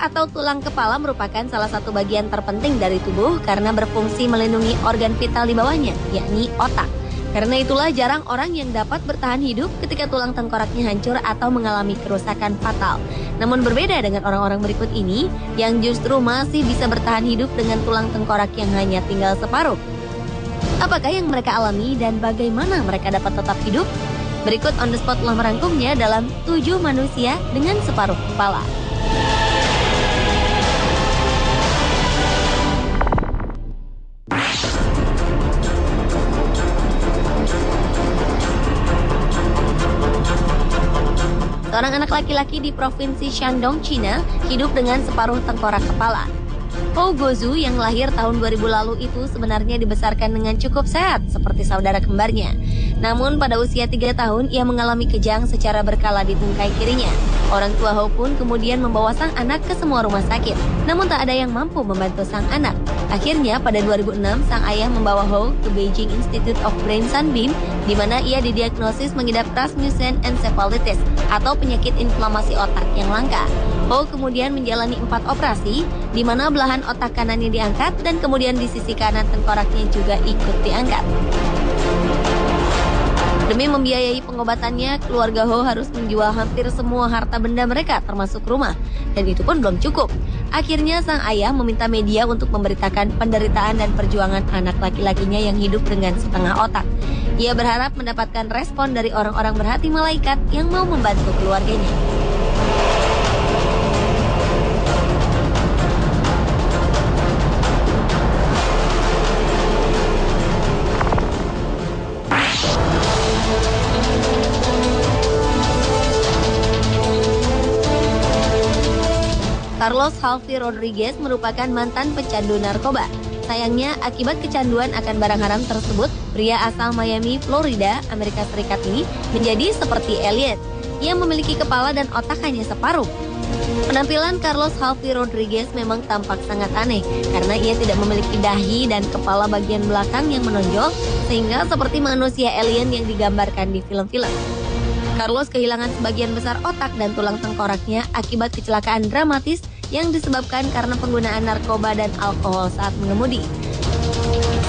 atau tulang kepala merupakan salah satu bagian terpenting dari tubuh karena berfungsi melindungi organ vital di bawahnya, yakni otak. Karena itulah jarang orang yang dapat bertahan hidup ketika tulang tengkoraknya hancur atau mengalami kerusakan fatal. Namun berbeda dengan orang-orang berikut ini yang justru masih bisa bertahan hidup dengan tulang tengkorak yang hanya tinggal separuh. Apakah yang mereka alami dan bagaimana mereka dapat tetap hidup? Berikut On The Spot telah merangkumnya dalam 7 manusia dengan separuh kepala. Seorang anak laki-laki di provinsi Shandong, China, hidup dengan separuh tengkorak kepala. Hou Guozhu yang lahir tahun 2000 lalu itu sebenarnya dibesarkan dengan cukup sehat seperti saudara kembarnya. Namun pada usia 3 tahun ia mengalami kejang secara berkala di tungkai kirinya. Orang tua Hou pun kemudian membawa sang anak ke semua rumah sakit. Namun tak ada yang mampu membantu sang anak. Akhirnya pada 2006 sang ayah membawa Hou ke Beijing Institute of Brain Sunbeam di mana ia didiagnosis mengidap Rasmussen encephalitis atau penyakit inflamasi otak yang langka. Hou kemudian menjalani 4 operasi di mana belahan otak kanannya diangkat dan kemudian di sisi kanan tengkoraknya juga ikut diangkat. Demi membiayai pengobatannya, keluarga Hou harus menjual hampir semua harta benda mereka termasuk rumah. Dan itu pun belum cukup. Akhirnya sang ayah meminta media untuk memberitakan penderitaan dan perjuangan anak laki-lakinya yang hidup dengan setengah otak. Ia berharap mendapatkan respon dari orang-orang berhati malaikat yang mau membantu keluarganya. Carlos Harvey Rodriguez merupakan mantan pecandu narkoba. Sayangnya, akibat kecanduan akan barang haram tersebut, pria asal Miami, Florida, Amerika Serikat ini menjadi seperti alien. Ia memiliki kepala dan otak hanya separuh. Penampilan Carlos Harvey Rodriguez memang tampak sangat aneh karena ia tidak memiliki dahi dan kepala bagian belakang yang menonjol sehingga seperti manusia alien yang digambarkan di film-film. Carlos kehilangan sebagian besar otak dan tulang tengkoraknya akibat kecelakaan dramatis yang disebabkan karena penggunaan narkoba dan alkohol saat mengemudi.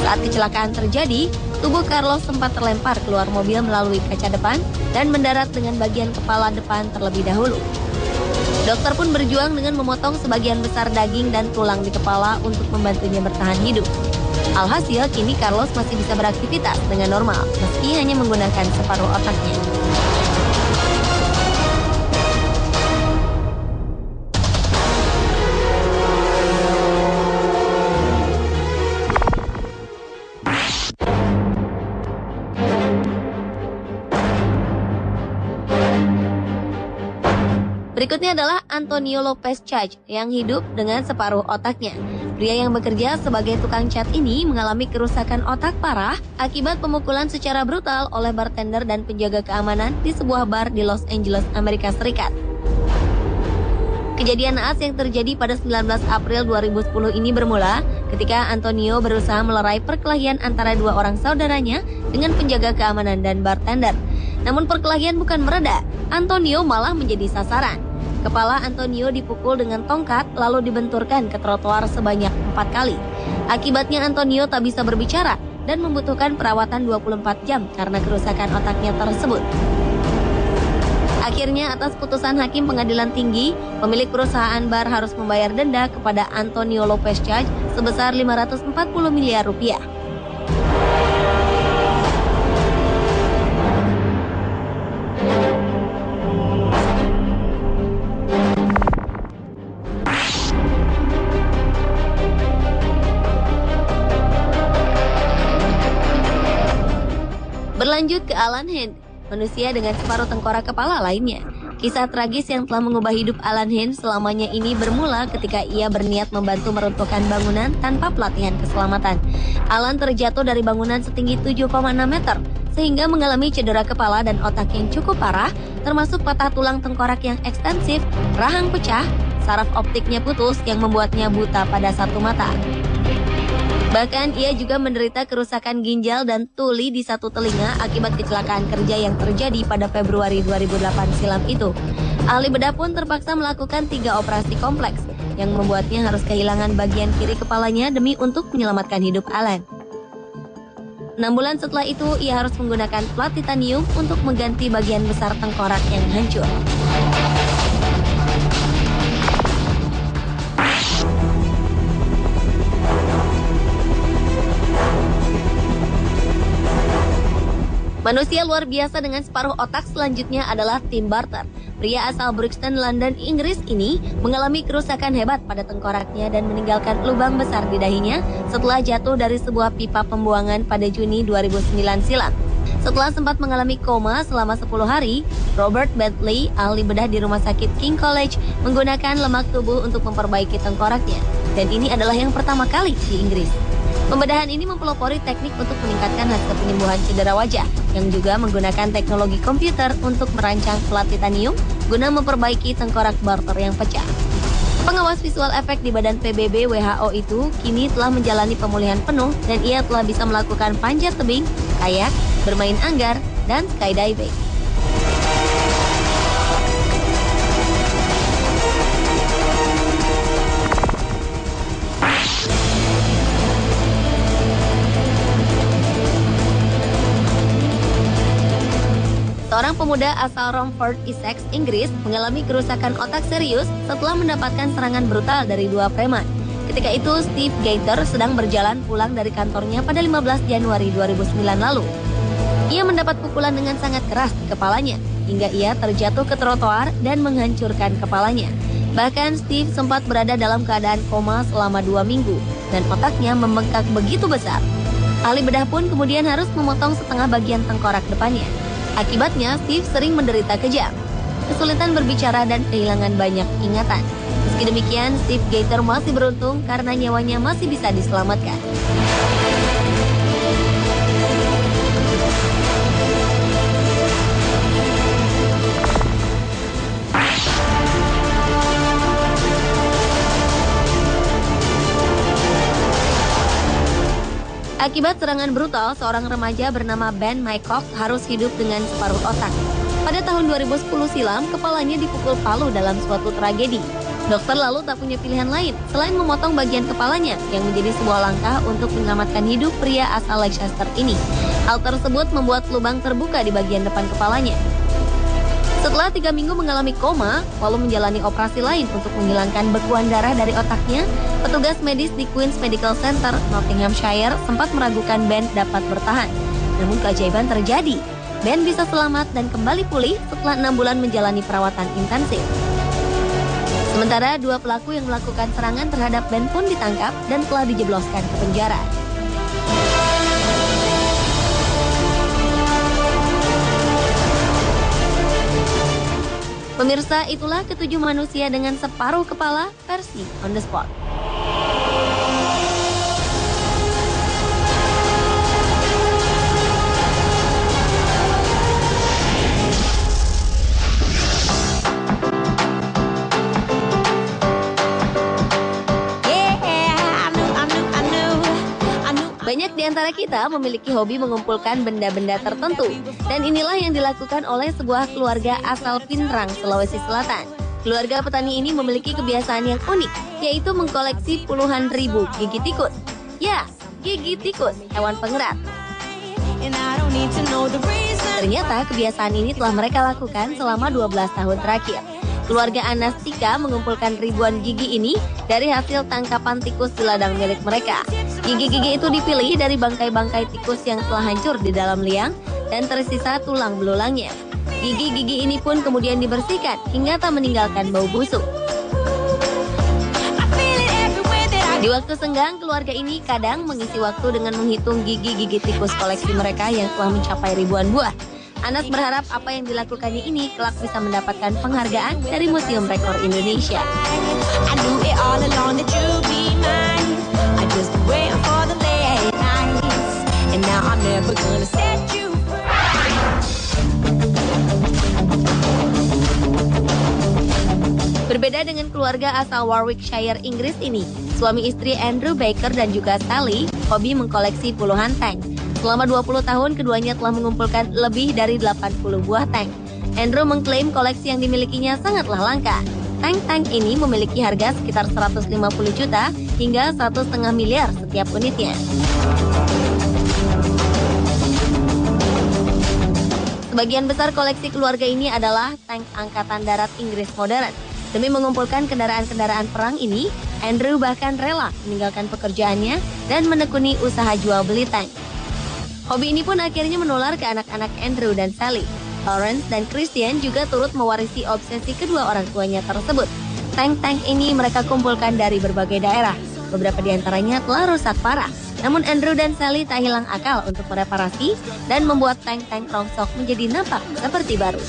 Saat kecelakaan terjadi, tubuh Carlos sempat terlempar keluar mobil melalui kaca depan dan mendarat dengan bagian kepala depan terlebih dahulu. Dokter pun berjuang dengan memotong sebagian besar daging dan tulang di kepala untuk membantunya bertahan hidup. Alhasil, kini Carlos masih bisa beraktivitas dengan normal meski hanya menggunakan separuh otaknya. Berikutnya adalah Antonio Lopez Chaj yang hidup dengan separuh otaknya. Pria yang bekerja sebagai tukang cat ini mengalami kerusakan otak parah akibat pemukulan secara brutal oleh bartender dan penjaga keamanan di sebuah bar di Los Angeles, Amerika Serikat. Kejadian naas yang terjadi pada 19 April 2010 ini bermula ketika Antonio berusaha melerai perkelahian antara dua orang saudaranya dengan penjaga keamanan dan bartender. Namun perkelahian bukan mereda, Antonio malah menjadi sasaran. Kepala Antonio dipukul dengan tongkat lalu dibenturkan ke trotoar sebanyak 4 kali. Akibatnya Antonio tak bisa berbicara dan membutuhkan perawatan 24 jam karena kerusakan otaknya tersebut. Akhirnya atas putusan Hakim Pengadilan Tinggi, pemilik perusahaan bar harus membayar denda kepada Antonio Lopez Chaj sebesar 540 miliar rupiah. Berlanjut ke Alan Hand, manusia dengan separuh tengkorak kepala lainnya. Kisah tragis yang telah mengubah hidup Alan Hand selamanya ini bermula ketika ia berniat membantu meruntuhkan bangunan tanpa pelatihan keselamatan. Alan terjatuh dari bangunan setinggi 7,6 meter, sehingga mengalami cedera kepala dan otak yang cukup parah, termasuk patah tulang tengkorak yang ekstensif, rahang pecah, saraf optiknya putus yang membuatnya buta pada satu mata. Bahkan ia juga menderita kerusakan ginjal dan tuli di satu telinga akibat kecelakaan kerja yang terjadi pada Februari 2008 silam itu. Ahli bedah pun terpaksa melakukan 3 operasi kompleks. yang membuatnya harus kehilangan bagian kiri kepalanya demi untuk menyelamatkan hidup Alan. 6 bulan setelah itu, ia harus menggunakan plat titanium untuk mengganti bagian besar tengkorak yang hancur. Manusia luar biasa dengan separuh otak selanjutnya adalah Tim Barter. Pria asal Brixton, London, Inggris ini mengalami kerusakan hebat pada tengkoraknya dan meninggalkan lubang besar di dahinya setelah jatuh dari sebuah pipa pembuangan pada Juni 2009 silam. Setelah sempat mengalami koma selama 10 hari, Robert Bentley, ahli bedah di Rumah Sakit King College, menggunakan lemak tubuh untuk memperbaiki tengkoraknya. Dan ini adalah yang pertama kali di Inggris. Pembedahan ini mempelopori teknik untuk meningkatkan hasil penyembuhan cedera wajah, yang juga menggunakan teknologi komputer untuk merancang plat titanium guna memperbaiki tengkorak Barter yang pecah. Pengawas visual efek di Badan PBB WHO itu kini telah menjalani pemulihan penuh dan ia telah bisa melakukan panjat tebing, kayak, bermain anggar, dan skydiving. Seorang pemuda asal Romford, Essex, Inggris mengalami kerusakan otak serius setelah mendapatkan serangan brutal dari 2 preman. Ketika itu, Steve Gaither sedang berjalan pulang dari kantornya pada 15 Januari 2009 lalu. Ia mendapat pukulan dengan sangat keras di kepalanya, hingga ia terjatuh ke trotoar dan menghancurkan kepalanya. Bahkan Steve sempat berada dalam keadaan koma selama 2 minggu, dan otaknya membengkak begitu besar. Ahli bedah pun kemudian harus memotong setengah bagian tengkorak depannya. Akibatnya, Steve sering menderita kejang, kesulitan berbicara dan kehilangan banyak ingatan. Meski demikian, Steve Gaither masih beruntung karena nyawanya masih bisa diselamatkan. Akibat serangan brutal, seorang remaja bernama Ben Mycock harus hidup dengan separuh otak. Pada tahun 2010 silam, kepalanya dipukul palu dalam suatu tragedi. Dokter lalu tak punya pilihan lain selain memotong bagian kepalanya, yang menjadi sebuah langkah untuk menyelamatkan hidup pria asal Leicester ini. Hal tersebut membuat lubang terbuka di bagian depan kepalanya. Setelah 3 minggu mengalami koma, lalu menjalani operasi lain untuk menghilangkan bekuan darah dari otaknya, petugas medis di Queen's Medical Center, Nottinghamshire sempat meragukan Ben dapat bertahan. Namun keajaiban terjadi. Ben bisa selamat dan kembali pulih setelah 6 bulan menjalani perawatan intensif. Sementara 2 pelaku yang melakukan serangan terhadap Ben pun ditangkap dan telah dijebloskan ke penjara. Pemirsa, itulah ke-7 manusia dengan separuh kepala versi On The Spot. Banyak di antara kita memiliki hobi mengumpulkan benda-benda tertentu. Dan inilah yang dilakukan oleh sebuah keluarga asal Pinrang, Sulawesi Selatan. Keluarga petani ini memiliki kebiasaan yang unik, yaitu mengkoleksi puluhan ribu gigi tikus. Ya, gigi tikus, hewan pengerat. Ternyata kebiasaan ini telah mereka lakukan selama 12 tahun terakhir. Keluarga Anastika mengumpulkan ribuan gigi ini dari hasil tangkapan tikus di ladang milik mereka. Gigi-gigi itu dipilih dari bangkai-bangkai tikus yang telah hancur di dalam liang dan tersisa tulang belulangnya. Gigi-gigi ini pun kemudian dibersihkan hingga tak meninggalkan bau busuk. Di waktu senggang, keluarga ini kadang mengisi waktu dengan menghitung gigi-gigi tikus koleksi mereka yang telah mencapai ribuan buah. Anas berharap apa yang dilakukannya ini kelak bisa mendapatkan penghargaan dari Museum Rekor Indonesia. Berbeda dengan keluarga asal Warwickshire, Inggris ini, suami istri Andrew Baker dan juga Sally hobi mengkoleksi puluhan tank. Selama 20 tahun, keduanya telah mengumpulkan lebih dari 80 buah tank. Andrew mengklaim koleksi yang dimilikinya sangatlah langka. Tank-tank ini memiliki harga sekitar 150 juta hingga 1,5 miliar setiap unitnya. Sebagian besar koleksi keluarga ini adalah tank Angkatan Darat Inggris modern. Demi mengumpulkan kendaraan-kendaraan perang ini, Andrew bahkan rela meninggalkan pekerjaannya dan menekuni usaha jual beli tank. Hobi ini pun akhirnya menular ke anak-anak Andrew dan Sally. Lawrence dan Christian juga turut mewarisi obsesi kedua orang tuanya tersebut. Tank-tank ini mereka kumpulkan dari berbagai daerah. Beberapa di antaranya telah rusak parah. Namun Andrew dan Sally tak hilang akal untuk mereparasi dan membuat tank-tank rongsok menjadi nampak seperti baru.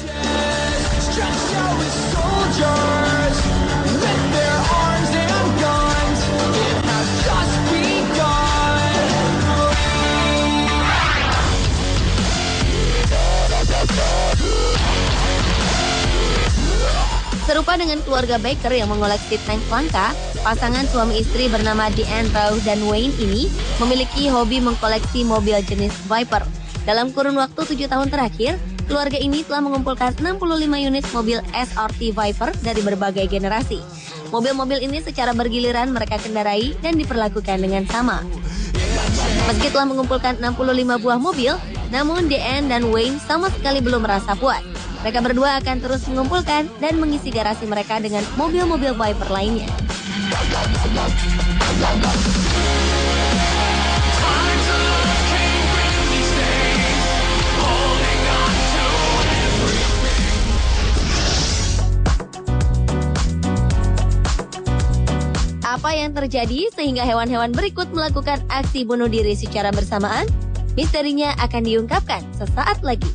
Serupa dengan keluarga Baker yang mengoleksi tank langka, pasangan suami istri bernama Deanne Rose dan Wayne ini memiliki hobi mengkoleksi mobil jenis Viper. Dalam kurun waktu 7 tahun terakhir, keluarga ini telah mengumpulkan 65 unit mobil SRT Viper dari berbagai generasi. Mobil-mobil ini secara bergiliran mereka kendarai dan diperlakukan dengan sama. Meski telah mengumpulkan 65 buah mobil, namun Deanne dan Wayne sama sekali belum merasa puas. Mereka berdua akan terus mengumpulkan dan mengisi garasi mereka dengan mobil-mobil Viper lainnya. Apa yang terjadi sehingga hewan-hewan berikut melakukan aksi bunuh diri secara bersamaan? Misterinya akan diungkapkan sesaat lagi.